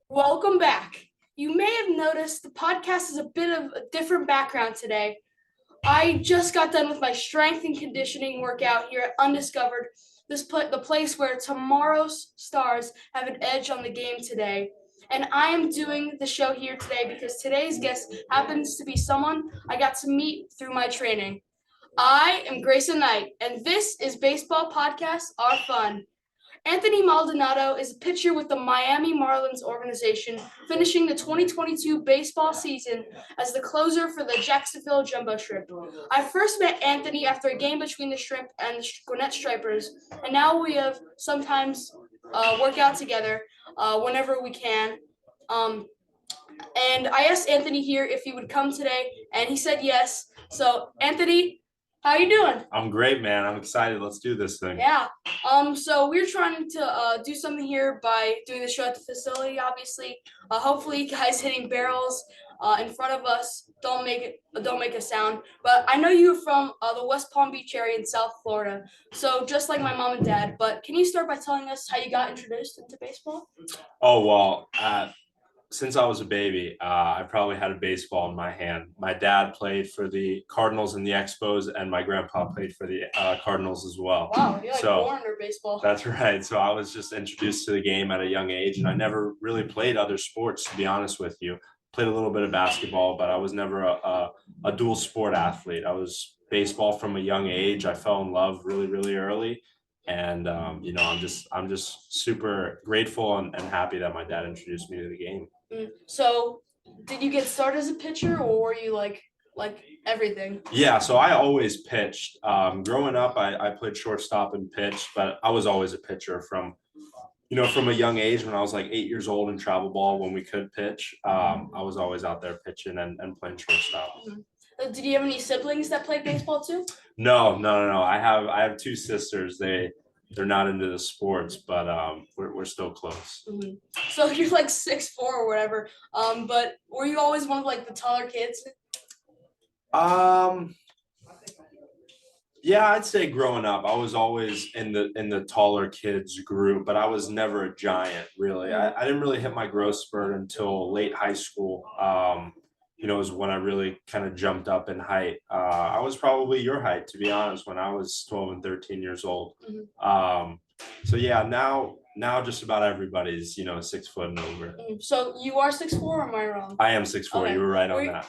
Welcome back. You may have noticed the podcast is a bit of a different background today. I just got done with my strength and conditioning workout here at Undiscovered, the place where tomorrow's stars have an edge on the game today. And I am doing the show here today because today's guest happens to be someone I got to meet through my training. I am Grayson Knight, and this is Baseball Podcasts Are Fun. Anthony Maldonado is a pitcher with the Miami Marlins organization, finishing the 2022 baseball season as the closer for the Jacksonville Jumbo Shrimp. I first met Anthony after a game between the Shrimp and the Gwinnett Stripers, and now we have sometimes work out together whenever we can. Um, and I asked Anthony here if he would come today, and he said yes. So, Anthony, how you doing? I'm great, man. I'm excited. Let's do this thing. Yeah. So we're trying to do something here by doing the show at the facility. Obviously, hopefully, guys hitting barrels in front of us don't make a sound. But I know you're from the West Palm Beach area in South Florida. So just like my mom and dad. But can you start by telling us how you got introduced into baseball? Oh, well, since I was a baby, I probably had a baseball in my hand. My dad played for the Cardinals and the Expos, and my grandpa played for the Cardinals as well. Wow, you're like born under baseball. That's right. So I was just introduced to the game at a young age, and I never really played other sports, to be honest with you. Played a little bit of basketball, but I was never a dual sport athlete. I was baseball from a young age. I fell in love really, really early. And I'm just super grateful and happy that my dad introduced me to the game. So, did you get started as a pitcher, or were you like everything? Yeah, so I always pitched. Growing up, I played shortstop and pitched, but I was always a pitcher from a young age. When I was like 8 years old in travel ball, when we could pitch, I was always out there pitching and playing shortstop. Did you have any siblings that played baseball too? No. I have two sisters. They're not into the sports, but we're still close. Mm-hmm. So you're like 6'4" or whatever. But were you always one of like the taller kids? Yeah, I'd say growing up, I was always in the taller kids group, but I was never a giant, really. I didn't really hit my growth spurt until late high school. Is when I really kind of jumped up in height. I was probably your height, to be honest, when I was 12 and 13 years old. So yeah, now just about everybody's 6 foot and over. So you are 6'4", or am I wrong? I am 6'4". Okay. You were right on that.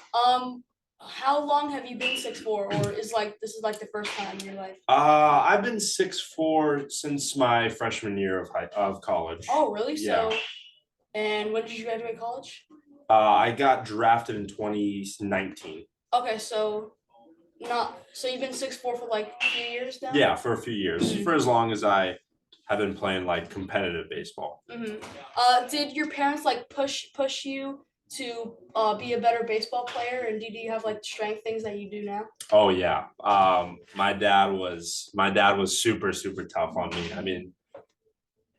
How long have you been 6'4", or this is like the first time in your life? I've been 6'4" since my freshman year of college. Oh, really? Yeah. So, and when did you graduate college? I got drafted in 2019. Okay, so you've been 6'4" for like a few years now? Yeah, for a few years. For as long as I have been playing like competitive baseball. Did your parents like push you to be a better baseball player, and do you have like strength things that you do now? Oh yeah. My dad was super, super tough on me. I mean,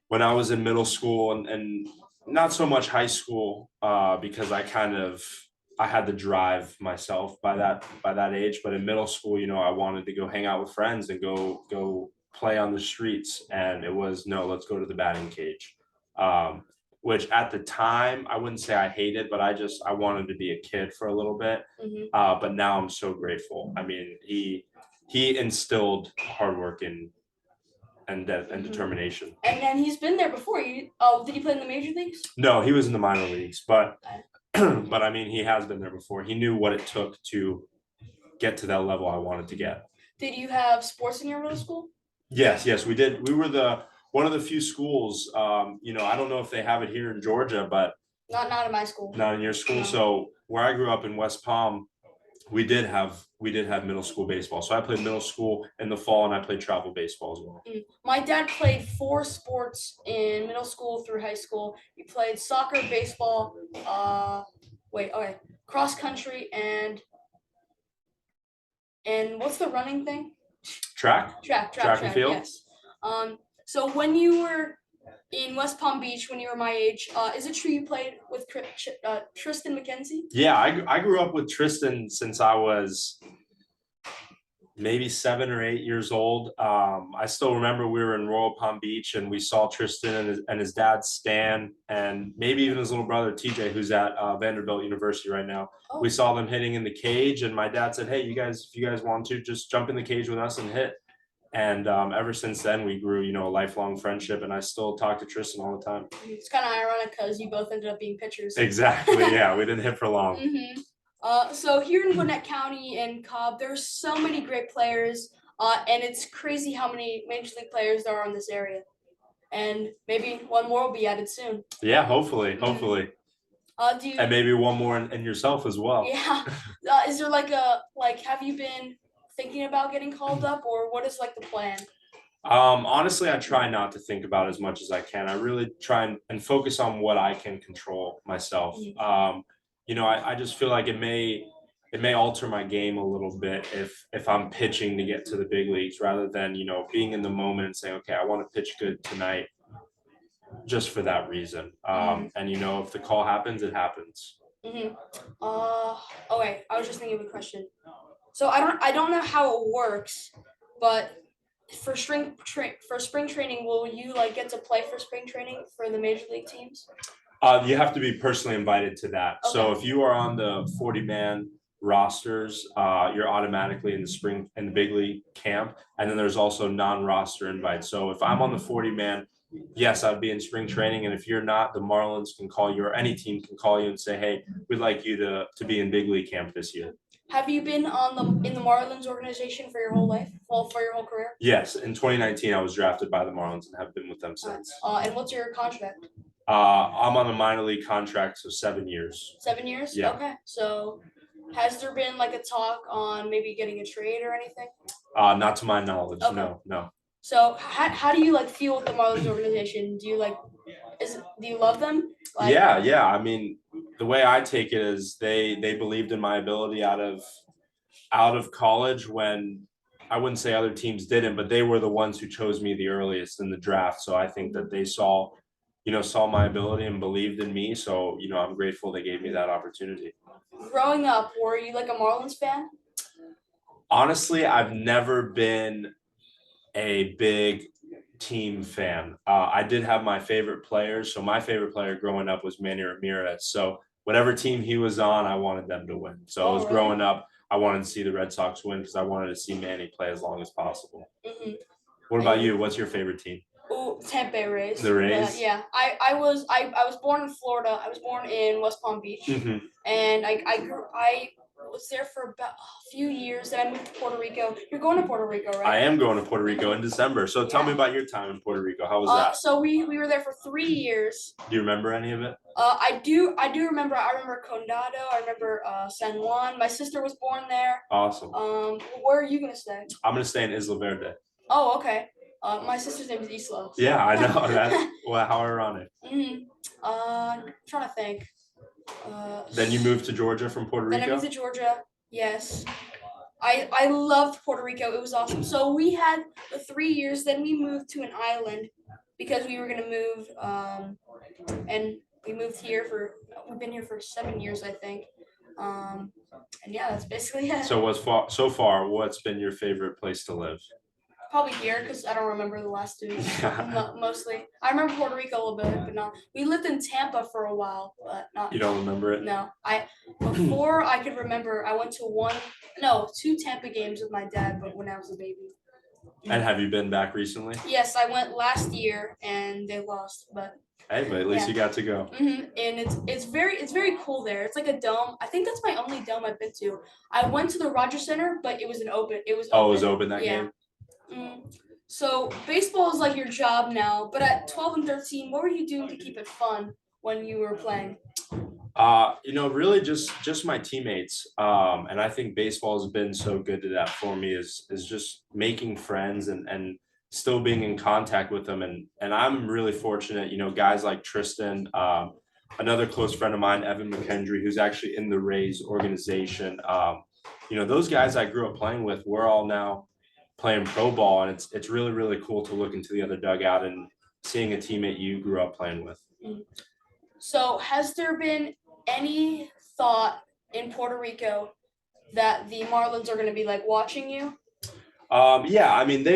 when I was in middle school and not so much high school, because I had the drive myself by that age. But in middle school, I wanted to go hang out with friends and go play on the streets. And it was, no, let's go to the batting cage. Which at the time, I wouldn't say I hated, but I wanted to be a kid for a little bit. But now I'm so grateful. I mean, he instilled hard work and determination. And then he's been there before. Did he play in the major leagues? No, he was in the minor leagues, but I mean, he has been there before. He knew what it took to get to that level I wanted to get. Did you have sports in your middle school? Yes, we did. We were one of the few schools. I don't know if they have it here in Georgia, but not in my school. Not in your school. No. So where I grew up in West Palm, we did have middle school baseball. So I played middle school in the fall, and I played travel baseball as well. My dad played 4 sports in middle school through high school. He played soccer, baseball, cross country, and what's the running thing? Track and field. Yes. So when you were in West Palm Beach, when you were my age, is it true you played with Tristan McKenzie? Yeah, I grew up with Tristan since I was maybe 7 or 8 years old. I still remember we were in Royal Palm Beach and we saw Tristan and his dad Stan and maybe even his little brother TJ, who's at Vanderbilt University right now. Oh. We saw them hitting in the cage, and my dad said, "Hey, you guys, if you guys want to, just jump in the cage with us and hit." And ever since then, we grew, a lifelong friendship, and I still talk to Tristan all the time. It's kind of ironic because you both ended up being pitchers. Exactly. Yeah, we didn't hit for long. So here in Gwinnett County and Cobb, there's so many great players, and it's crazy how many major league players there are in this area. And maybe one more will be added soon. Yeah, hopefully. And maybe one more in yourself as well. Yeah. Is there have you been thinking about getting called up, or what is the plan? Honestly, I try not to think about it as much as I can. I really try and focus on what I can control myself. I just feel like it may alter my game a little bit if I'm pitching to get to the big leagues rather than, being in the moment and saying, okay, I want to pitch good tonight just for that reason. And if the call happens, it happens. Okay, I was just thinking of a question. So I don't know how it works, but for spring training, will you get to play for spring training for the major league teams? You have to be personally invited to that. Okay. So if you are on the 40-man rosters, you're automatically in the big league camp, and then there's also non-roster invites. So if I'm on the 40-man, yes, I'd be in spring training, and if you're not, the Marlins can call you, or any team can call you and say, hey, we'd like you to be in big league camp this year. Have you been in the Marlins organization for your whole life? Well, for your whole career? Yes. In 2019, I was drafted by the Marlins and have been with them since. And what's your contract? I'm on a minor league contract, so 7 years. 7 years? Yeah. Okay. So has there been a talk on maybe getting a trade or anything? Not to my knowledge. Okay. No. So how do you feel with the Marlins organization? Do you love them? Yeah. I mean, the way I take it is they believed in my ability out of college when I wouldn't say other teams didn't, but they were the ones who chose me the earliest in the draft. So I think that they saw my ability and believed in me. So, I'm grateful they gave me that opportunity. Growing up, were you a Marlins fan? Honestly, I've never been a big team fan. I did have my favorite players. So my favorite player growing up was Manny Ramirez. So whatever team he was on, I wanted them to win. So I was growing up, I wanted to see the Red Sox win because I wanted to see Manny play as long as possible. What about you? What's your favorite team? Oh, Tampa Bay Rays. The Rays? Yeah. I was born in Florida. I was born in West Palm Beach. And I was there for about a few years. Then I moved to Puerto Rico. You're going to Puerto Rico, right? I am going to Puerto Rico in December. So tell me about your time in Puerto Rico. How was that? So we were there for 3 years. Do you remember any of it? I do remember. I remember Condado. I remember San Juan. My sister was born there. Awesome. Where are you gonna stay? I'm gonna stay in Isla Verde. Oh, okay. My sister's name is Isla. So. Yeah, I know. That's how ironic. I'm trying to think. Then you moved to Georgia from Puerto Rico? Then I moved to Georgia, yes. I loved Puerto Rico. It was awesome. So we had the 3 years, then we moved to an island because we were going to move, and we moved here we've been here for 7 years, I think. And yeah, that's basically it. So so far, what's been your favorite place to live? Probably here because I don't remember the last 2 mostly. I remember Puerto Rico a little bit, but not. We lived in Tampa for a while, but not. You don't remember it? No. Before I could remember, I went to 2 Tampa games with my dad, but when I was a baby. And have you been back recently? Yes, I went last year and they lost, but. Hey, but at least you got to go. And it's very cool there. It's like a dome. I think that's my only dome I've been to. I went to the Rogers Center, but it was open. It was open that game. So baseball is your job now, but at 12 and 13, what were you doing to keep it fun when you were playing? Really just my teammates. And I think baseball has been so good to that for me is just making friends and still being in contact with them. And I'm really fortunate, guys like Tristan, another close friend of mine, Evan McKendry, who's actually in the Rays organization. Those guys I grew up playing with, we're all now playing pro ball, and it's really, really cool to look into the other dugout and seeing a teammate you grew up playing with. So has there been any thought in Puerto Rico that the Marlins are going to be watching you? Yeah, I mean,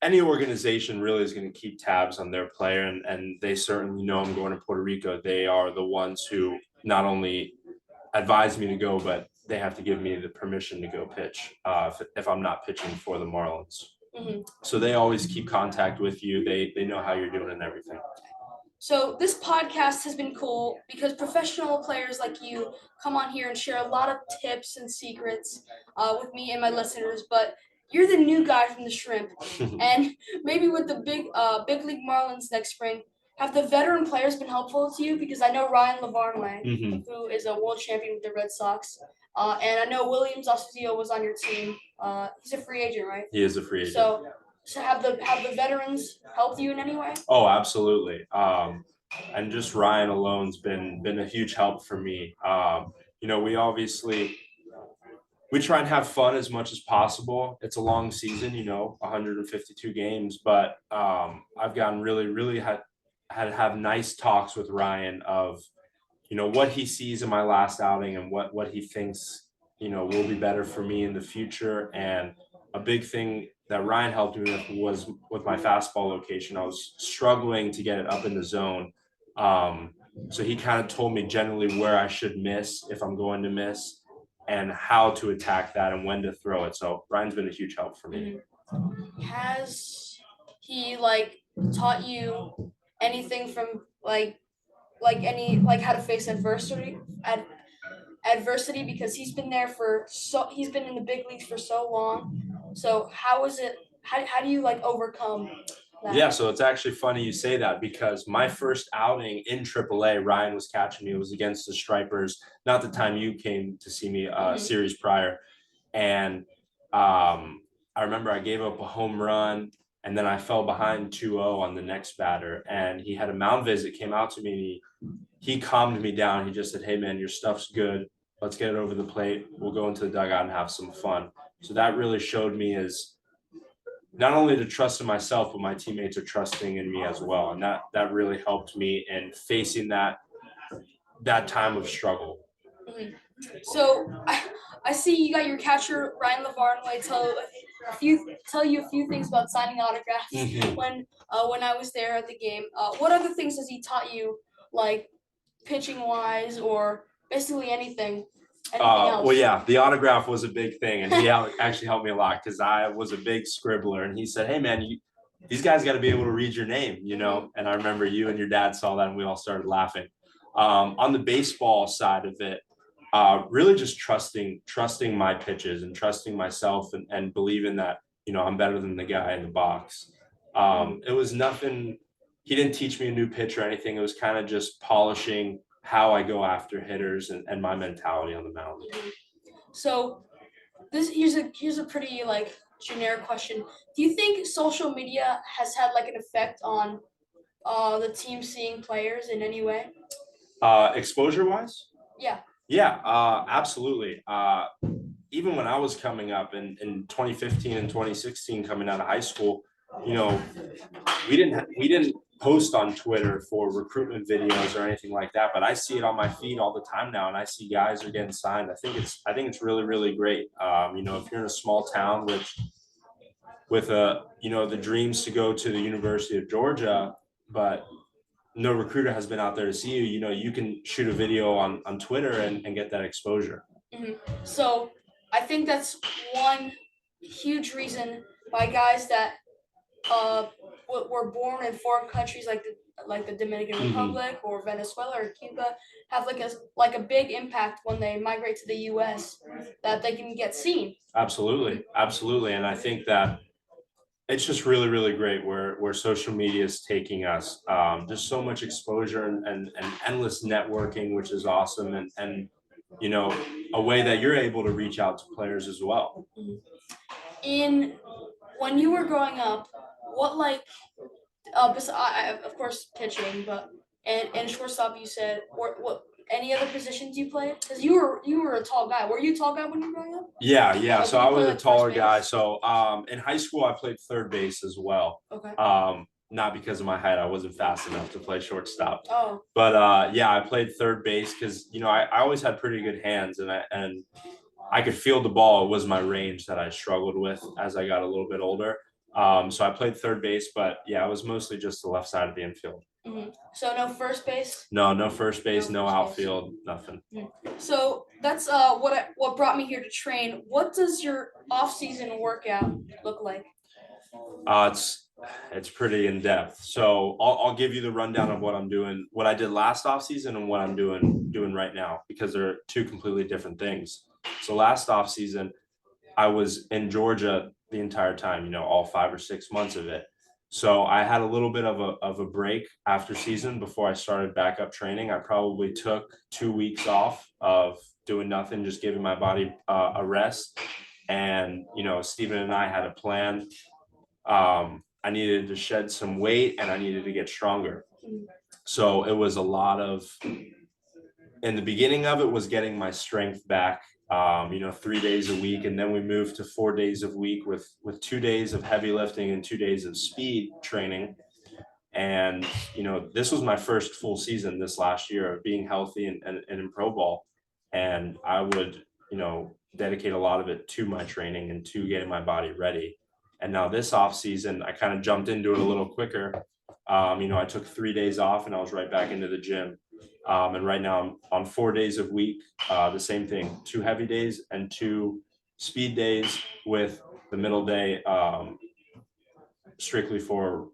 any organization really is going to keep tabs on their player, and they certainly know I'm going to Puerto Rico. They are the ones who not only advise me to go, but they have to give me the permission to go pitch if I'm not pitching for the Marlins. Mhm. So they always keep contact with you. They know how you're doing and everything. So this podcast has been cool because professional players like you come on here and share a lot of tips and secrets with me and my listeners. But you're the new guy from the Shrimp, and maybe with the big league Marlins next spring, have the veteran players been helpful to you? Because I know Ryan Lavarnway, who is a world champion with the Red Sox, and I know Williams Astudillo was on your team. He's a free agent, right? He is a free agent. So have the veterans helped you in any way? Oh, absolutely. And just Ryan alone's been a huge help for me. You know, we try and have fun as much as possible. It's a long season, you know, 152 games, but I've gotten really had to have nice talks with Ryan of, you know, what he sees in my last outing and what he thinks, you know, will be better for me in the future. And a big thing that Ryan helped me with was with my fastball location. I was struggling to get it up in the zone. So he kind of told me generally where I should miss if I'm going to miss and how to attack that and when to throw it. So Ryan's been a huge help for me. Has he taught you anything from how to face adversity because he's been he's been in the big leagues for so long. So how do you overcome that? Yeah, so it's actually funny you say that because my first outing in AAA, Ryan was catching me. It was against the Stripers, not the time you came to see me, series prior. And I remember I gave up a home run and then I fell behind 2-0 on the next batter. And he had a mound visit, came out to me, and he calmed me down. He just said, "Hey, man, your stuff's good. Let's get it over the plate. We'll go into the dugout and have some fun." So that really showed me as not only to trust in myself, but my teammates are trusting in me as well. And that really helped me in facing that time of struggle. Mm-hmm. So I see you got your catcher Ryan Lavarnway tell you a few things about signing autographs when I was there at the game. What other things has he taught you, like pitching wise or basically anything? Else? Well, yeah, the autograph was a big thing, and he actually helped me a lot because I was a big scribbler, and he said, "Hey, man, these guys got to be able to read your name, you know." And I remember you and your dad saw that, and we all started laughing. On the baseball side of it, really just trusting my pitches and trusting myself and believing that, you know, I'm better than the guy in the box. It was nothing. He didn't teach me a new pitch or anything. It was kind of just polishing how I go after hitters and my mentality on the mound. So here's a pretty generic question. Do you think social media has had an effect on the team seeing players in any way? Exposure wise? Yeah. Yeah, absolutely. Even when I was coming up in 2015 and 2016, coming out of high school, you know, we didn't post on Twitter for recruitment videos or anything like that, but I see it on my feed all the time now, and I see guys are getting signed. I think it's really great. You know, if you're in a small town with you know, the dreams to go to the University of Georgia, but no recruiter has been out there to see you, you know, you can shoot a video on Twitter and get that exposure. Mm-hmm. So I think that's one huge reason why guys that were born in foreign countries like the Dominican Republic or Venezuela or Cuba have a big impact when they migrate to the U.S. that they can get seen. Absolutely, and I think that it's just really great where social media is taking us. Just so much exposure and endless networking, which is awesome, and you know, a way that you're able to reach out to players as well. When you were growing up, what of course pitching, but and shortstop, you said what any other positions you played? Because you were a tall guy. Were you a tall guy when you were growing up? Yeah. So I was a taller guy. So in high school I played third base as well. Okay. Not because of my height. I wasn't fast enough to play shortstop. Oh. But yeah, I played third base because, you know, I always had pretty good hands, and I could field the ball. It was my range that I struggled with as I got a little bit older. So I played third base, but yeah, it was mostly just the left side of the infield. So no first base? No first base, no first outfield, nothing. So that's what brought me here to train. What does your off-season workout look like? It's pretty in depth. So I'll give you the rundown of what I'm doing, what I did last off season, and what I'm doing right now, because they're two completely different things. So last off season, I was in Georgia the entire time, all 5 or 6 months of it. So I had a little bit of a break after season before I started back up training. I probably took 2 weeks off of doing nothing, just giving my body a rest. And Steven and I had a plan. I needed to shed some weight and I needed to get stronger. So it was a lot of, in the beginning of it was getting my strength back, 3 days a week. And then we moved to 4 days a week with 2 days of heavy lifting and 2 days of speed training. And, this was my first full season this last year of being healthy and in pro ball. And I would, dedicate a lot of it to my training and to getting my body ready. And now this off season, I kind of jumped into it a little quicker. I took 3 days off and I was right back into the gym. And right now I'm on 4 days a week, the same thing, 2 heavy days and 2 speed days, with the middle day strictly for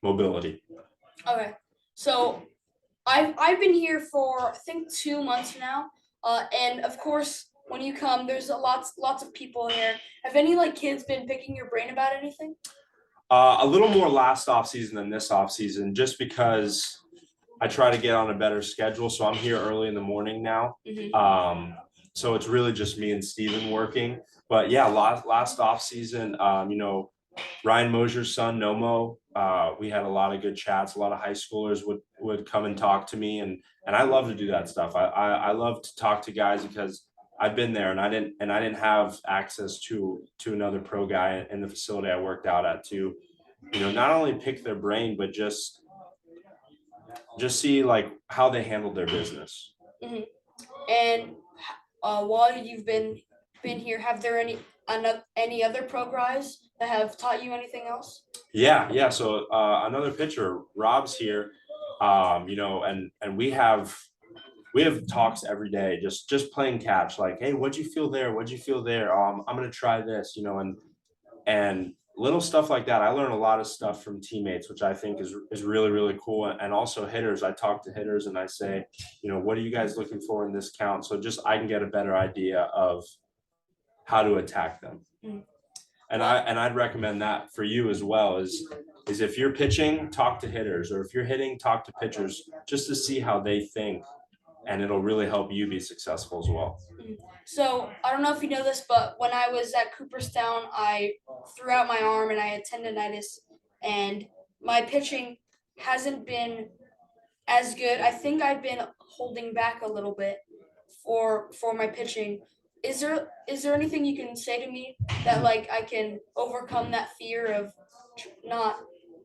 mobility. Okay, so I've been here for I think 2 months now, and of course when you come, there's lots of people here. Have any kids been picking your brain about anything? A little more last off season than this off season, just because I try to get on a better schedule. So I'm here early in the morning now. So it's really just me and Steven working. But yeah, last off season, Ryan Mosier's son, Nomo, we had a lot of good chats. A lot of high schoolers would come and talk to me, and I love to do that stuff. I love to talk to guys because I've been there, and I didn't have access to another pro guy in the facility I worked out at to, not only pick their brain, but just see how they handled their business. And while you've been here, have there any other pro guys that have taught you anything else? Yeah. So another pitcher, Rob's here, and we have talks every day, just playing catch. Like, hey, what'd you feel there? What'd you feel there? I'm gonna try this, and little stuff like that. I learn a lot of stuff from teammates, which I think is really, really cool. And also hitters. I talk to hitters and I say, what are you guys looking for in this count? So just I can get a better idea of how to attack them. And I'd recommend that for you as well, is if you're pitching, talk to hitters, or if you're hitting, talk to pitchers, just to see how they think, and it'll really help you be successful as well. So I don't know if you know this, but when I was at Cooperstown, I threw out my arm and I had tendonitis, and my pitching hasn't been as good. I think I've been holding back a little bit for my pitching. Is there anything you can say to me that I can overcome that fear of not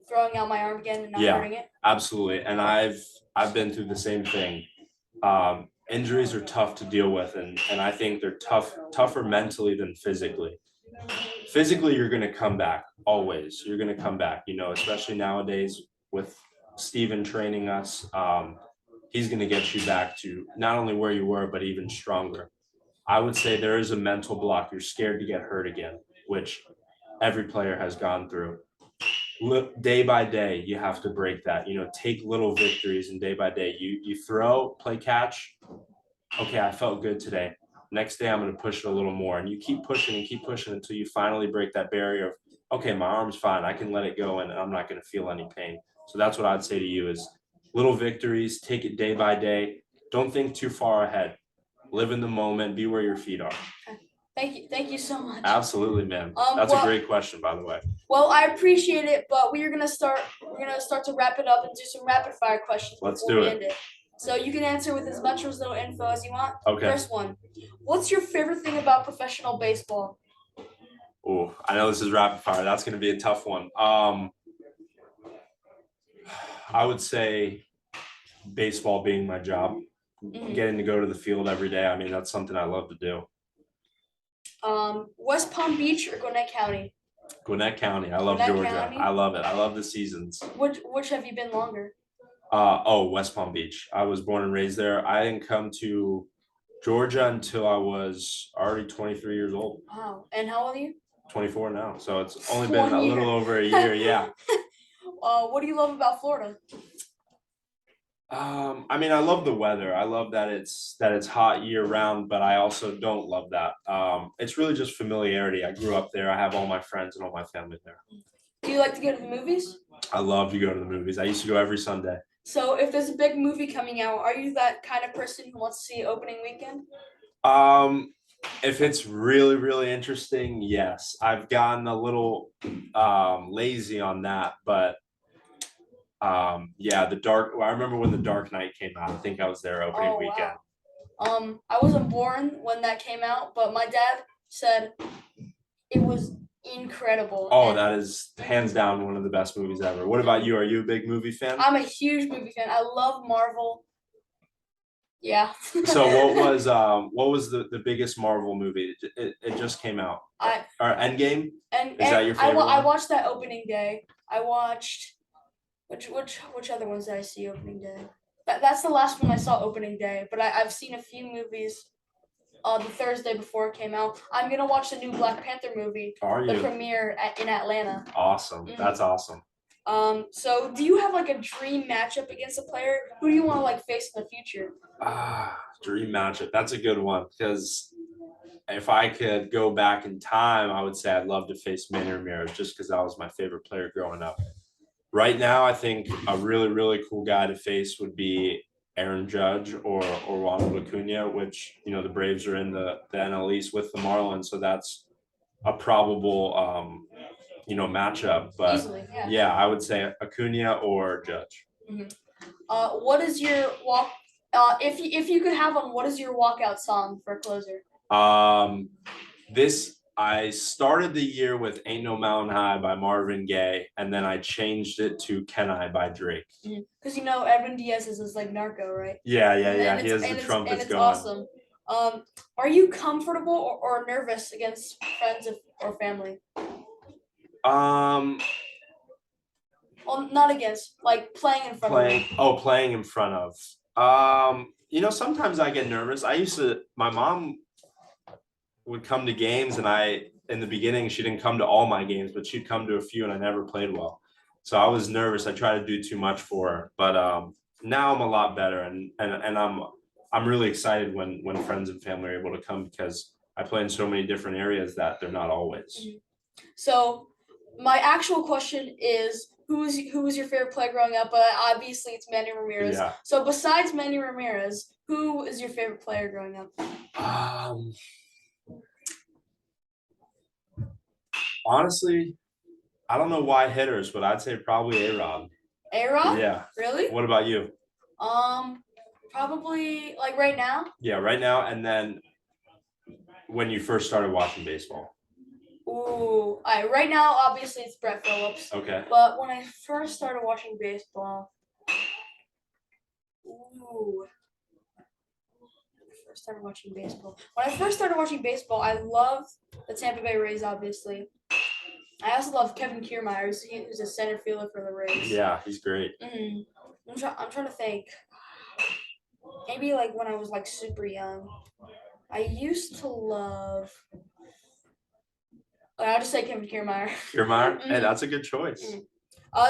throwing out my arm again and not hurting it? Absolutely. And I've been through the same thing. Injuries are tough to deal with, and I think they're tougher mentally than physically. Physically, you're going to come back always. You're going to come back, especially nowadays with Steven training us. He's going to get you back to not only where you were, but even stronger. I would say there is a mental block. You're scared to get hurt again, which every player has gone through. Day by day, you have to break that. Take little victories, and day by day, you throw, play catch. Okay, I felt good today. Next day, I'm going to push it a little more, and you keep pushing until you finally break that barrier of, okay, my arm's fine. I can let it go, and I'm not going to feel any pain. So that's what I'd say to you is little victories. Take it day by day. Don't think too far ahead. Live in the moment. Be where your feet are. Thank you so much. Absolutely, man. That's a great question, by the way. Well, I appreciate it, but we're gonna start to wrap it up and do some rapid fire questions. Let's do it. So you can answer with as much or as little info as you want. Okay. First one. What's your favorite thing about professional baseball? Oh, I know this is rapid fire. That's gonna be a tough one. I would say baseball being my job. Mhm. getting to go to the field every day. I mean, that's something I love to do. West Palm Beach or Gwinnett County? Gwinnett County. I love Gwinnett Georgia. County? I love it. I love the seasons. Which have you been longer? West Palm Beach. I was born and raised there. I didn't come to Georgia until I was already 23 years old. Wow. And how old are you? 24 now. So it's only been 1 a year. little over a year. Yeah. What do you love about Florida? I mean, I love the weather. I love that it's hot year round, but I also don't love that. It's really just familiarity. I grew up there. I have all my friends and all my family there. Do you like to go to the movies? I love to go to the movies. I used to go every Sunday. So if there's a big movie coming out, are you that kind of person who wants to see opening weekend? Um, if it's really, really interesting, yes. I've gotten a little lazy on that, but yeah, I remember when The Dark Knight came out. I think I was there opening Oh weekend. wow. I wasn't born when that came out, but my dad said it was incredible. Oh, And that is hands down one of the best movies ever. What about you? Are you a big movie fan? I'm a huge movie fan. I love Marvel. Yeah. So what was the biggest Marvel movie? It just came out. I Or Endgame? and Is that your favorite I one? watched that opening day. I watched which other ones did I see opening day? That's the last one I saw opening day. But I've seen a few movies. The Thursday before it came out, I'm gonna watch the new Black Panther movie, Are the you? premiere in Atlanta. Awesome. That's awesome. So do you have like a dream matchup against a player? Who do you want to like face in the future? Dream matchup. That's a good one because if I could go back in time, I would say I'd love to face Manny Ramirez just because that was my favorite player growing up. Right now, I think a really, really cool guy to face would be Aaron Judge or Ronald Acuna, which the Braves are in the NL East with the Marlins, so that's a probable matchup. But Easily, yeah. yeah, I would say Acuna or Judge. Mhm. What is your walk? If you could have one, what is your walkout song for a closer? This I started the year with "Ain't No Mountain High" by Marvin Gaye, and then I changed it to "Can I" by Drake. Because Edwin Diaz is like narco, right? Yeah. He has the And trumpets it's going. awesome. Are you comfortable or nervous against friends or family? Well, not against, like playing in front of them. Playing in front of. Sometimes I get nervous. My mom would come to games and in the beginning, she didn't come to all my games, but she'd come to a few and I never played well. So I was nervous. I tried to do too much for her, but now I'm a lot better and I'm really excited when friends and family are able to come because I play in so many different areas that they're not always. So my actual question is who was your favorite player growing up? But obviously it's Manny Ramirez. Yeah. So besides Manny Ramirez, who is your favorite player growing up? Honestly, I don't know why hitters, but I'd say probably A-Rod. A-Rod? Yeah. Really? What about you? Probably like right now. Yeah, right now, and then when you first started watching baseball. Ooh, right now obviously it's Brett Phillips. Okay. But when I first started watching baseball, When I first started watching baseball, I loved the Tampa Bay Rays, obviously. I also love Kevin Kiermaier, who's a center fielder for the Rays. Yeah, he's great. I'm trying to think. Maybe like when I was like super young. I used to love. I'll just say Kevin Kiermaier. Kiermaier? Hey, that's a good choice.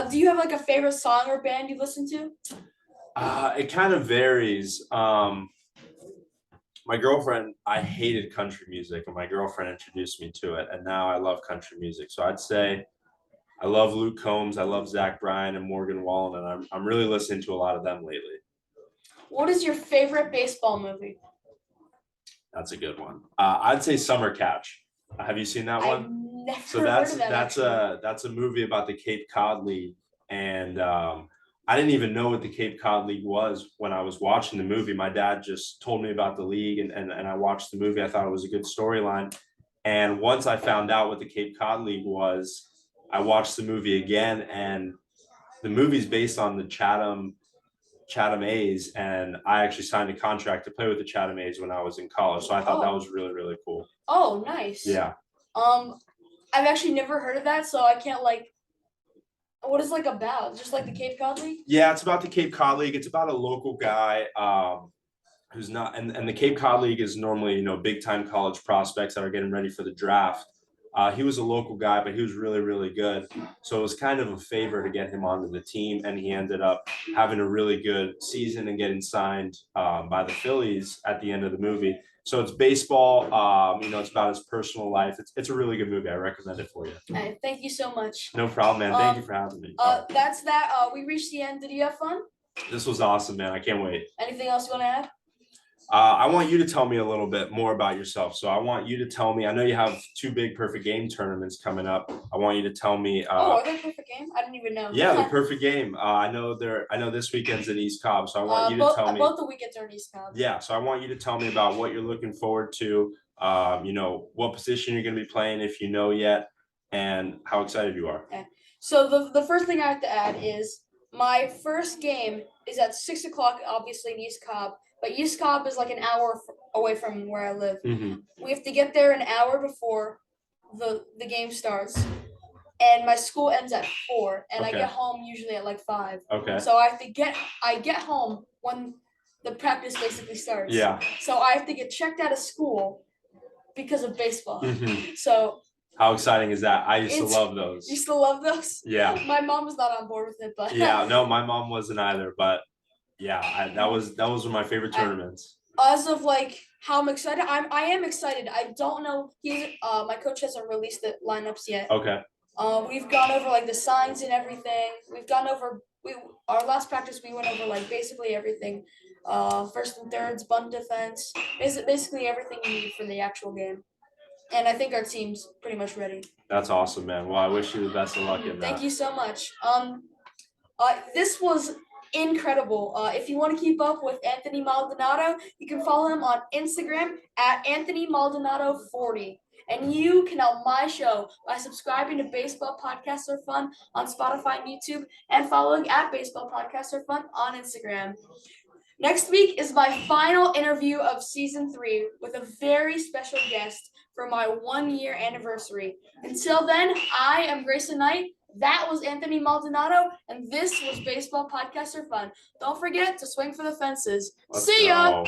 Do you have like a favorite song or band you listen to? It kind of varies. My girlfriend, I hated country music, and my girlfriend introduced me to it, and now I love country music. So I'd say I love Luke Combs, I love Zach Bryan and Morgan Wallen, and I'm really listening to a lot of them lately. What is your favorite baseball movie? That's a good one. I'd say Summer Catch. Have you seen that one? I've never So heard of that. that's a movie about the Cape Cod League, and I didn't even know what the Cape Cod League was when I was watching the movie. My dad just told me about the league, and I watched the movie. I thought it was a good storyline, and once I found out what the Cape Cod League was, I watched the movie again, and the movie's based on the Chatham Chatham A's, and I actually signed a contract to play with the Chatham A's when I was in college. So I thought that was really, really cool. Oh, nice. Yeah. I've actually never heard of that, so I can't what is about? Just like the Cape Cod League? Yeah, it's about the Cape Cod League. It's about a local guy who's not, and the Cape Cod League is normally, big time college prospects that are getting ready for the draft. He was a local guy, but he was really, really good. So it was kind of a favor to get him onto the team, and he ended up having a really good season and getting signed by the Phillies at the end of the movie. So it's baseball. It's about his personal life. It's a really good movie. I recommend it for you. Hey, thank you so much. No problem, man. Thank you for having me. That's that. We reached the end. Did you have fun? This was awesome, man. I can't wait. Anything else you want to add? I want you to tell me a little bit more about yourself. So I want you to tell me, I know you have 2 big Perfect Game tournaments coming up. I want you to tell me. Are they Perfect Game? I didn't even know. Yeah, the Perfect Game. I know this weekend's in East Cobb. So I want you to tell me. Both the weekends are in East Cobb. Yeah. So I want you to tell me about what you're looking forward to, what position you're going to be playing if you know yet, and how excited you are. Okay. So the first thing I have to add is my first game is at 6 o'clock, obviously in East Cobb. But East Cobb is like an hour away from where I live. Mm-hmm. We have to get there an hour before the game starts. And my school ends at 4, and I get home usually at 5. Okay. So I get home when the practice basically starts. Yeah. So I have to get checked out of school because of baseball. Mm-hmm. So how exciting is that? I used to love those. You still love those? Yeah. My mom was not on board with it, but yeah, no, my mom wasn't either, but yeah, that was one of my favorite tournaments. As of how I'm excited, I am excited. I don't know. My coach hasn't released the lineups yet. Okay. We've gone over the signs and everything. We've gone over our last practice. We went over basically everything. First and thirds, bunt defense, basically everything you need for the actual game. And I think our team's pretty much ready. That's awesome, man. Well, I wish you the best of luck in that. Thank you so much. This was incredible. If you want to keep up with Anthony Maldonado, you can follow him on Instagram at Anthony Maldonado 40. And you can help my show by subscribing to Baseball Podcasts Are Fun on Spotify and YouTube, and following at Baseball Podcasts Are Fun on Instagram. Next week is my final interview of season 3 with a very special guest for my 1-year anniversary. Until then, I am Grayson Knight. That was Anthony Maldonado, and this was Baseball Podcasts Are Fun. Don't forget to swing for the fences. See ya!